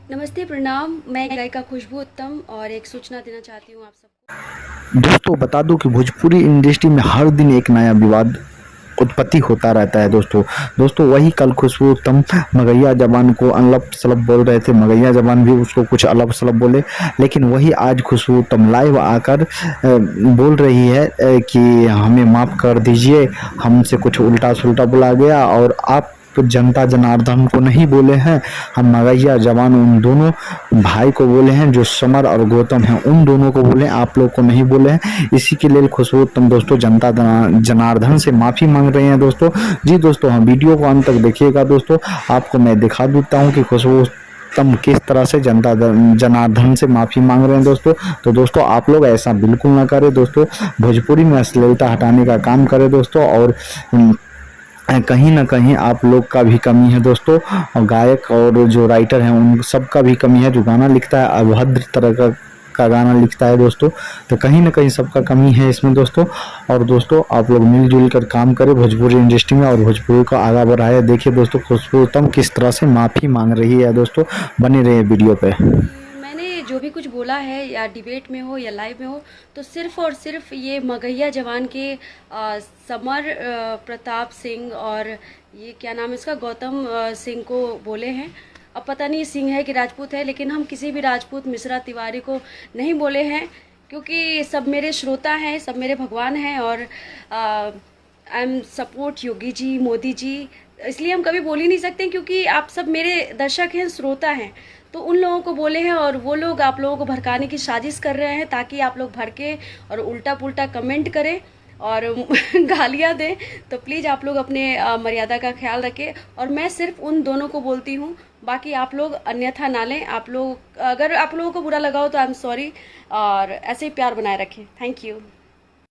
नमस्ते, प्रणाम। मैं गायिका खुशबू उत्तम और एक सूचना देना चाहती हूँ आप सबको। दोस्तों बता दूं कि भोजपुरी इंडस्ट्री में हर दिन एक नया विवाद उत्पत्ति होता रहता है। दोस्तों वही कल खुशबू उत्तम मगैया जबान को अलब सलब बोल रहे थे, मगैया जबान भी उसको कुछ अलब सलब बोले। लेकिन वही आज खुशबू उत्तम लाइव आकर बोल रही है कि हमें माफ़ कर दीजिए, हमसे कुछ उल्टा सुल्टा बोला गया और आप जनता जनार्दन को नहीं बोले हैं, हम मगैया जवान उन दोनों भाई को बोले हैं जो समर और गौतम हैं, उन दोनों को बोले, आप लोग को नहीं बोले हैं। इसी के लिए खुशबू उत्तम दोस्तों जनता जनार्दन से माफ़ी मांग रहे हैं। दोस्तों जी दोस्तों, हम वीडियो को अंत तक देखिएगा। दोस्तों आपको मैं दिखा देता हूँ कि खुशबू उत्तम किस तरह से जनता जनार्दन से माफ़ी मांग रहे हैं। दोस्तों तो दोस्तों आप लोग ऐसा बिल्कुल ना करें। दोस्तों भोजपुरी में अश्लीलता हटाने का काम करें दोस्तों, और कहीं ना कहीं आप लोग का भी कमी है दोस्तों, और गायक और जो राइटर हैं उन सबका भी कमी है। जो गाना लिखता है अभद्र तरह का गाना लिखता है दोस्तों, तो कहीं ना कहीं सबका कमी है इसमें दोस्तों। और दोस्तों आप लोग मिलजुल कर काम करें भोजपुरी इंडस्ट्री में और भोजपुरी को आगे बढ़ाए। देखिए दोस्तों खुशबू उत्तम किस तरह से माफ़ी मांग रही है। दोस्तों बने रहे वीडियो पे। मैंने जो भी कुछ बोला है, या डिबेट में हो या लाइव में हो, तो सिर्फ़ और सिर्फ ये मगहिया जवान के समर प्रताप सिंह और ये क्या नाम है इसका, गौतम सिंह को बोले हैं। अब पता नहीं सिंह है कि राजपूत है, लेकिन हम किसी भी राजपूत मिश्रा तिवारी को नहीं बोले हैं, क्योंकि सब मेरे श्रोता हैं, सब मेरे भगवान हैं। और I am support Yogi ji, Modi ji, इसलिए हम कभी बोल ही नहीं सकते, क्योंकि आप सब मेरे दर्शक हैं, श्रोता हैं। तो उन लोगों को बोले हैं और वो लोग आप लोगों को भड़काने की साजिश कर रहे हैं, ताकि आप लोग भड़के और उल्टा पुल्टा कमेंट करें और गालियां दें। तो प्लीज़ आप लोग अपने मर्यादा का ख्याल रखें। और मैं सिर्फ उन दोनों को बोलती हूँ, बाकी आप लोग अन्यथा ना लें। आप लोग, अगर आप लोगों को बुरा लगा हो तो आई एम सॉरी, और ऐसे ही प्यार बनाए रखें। Thank you.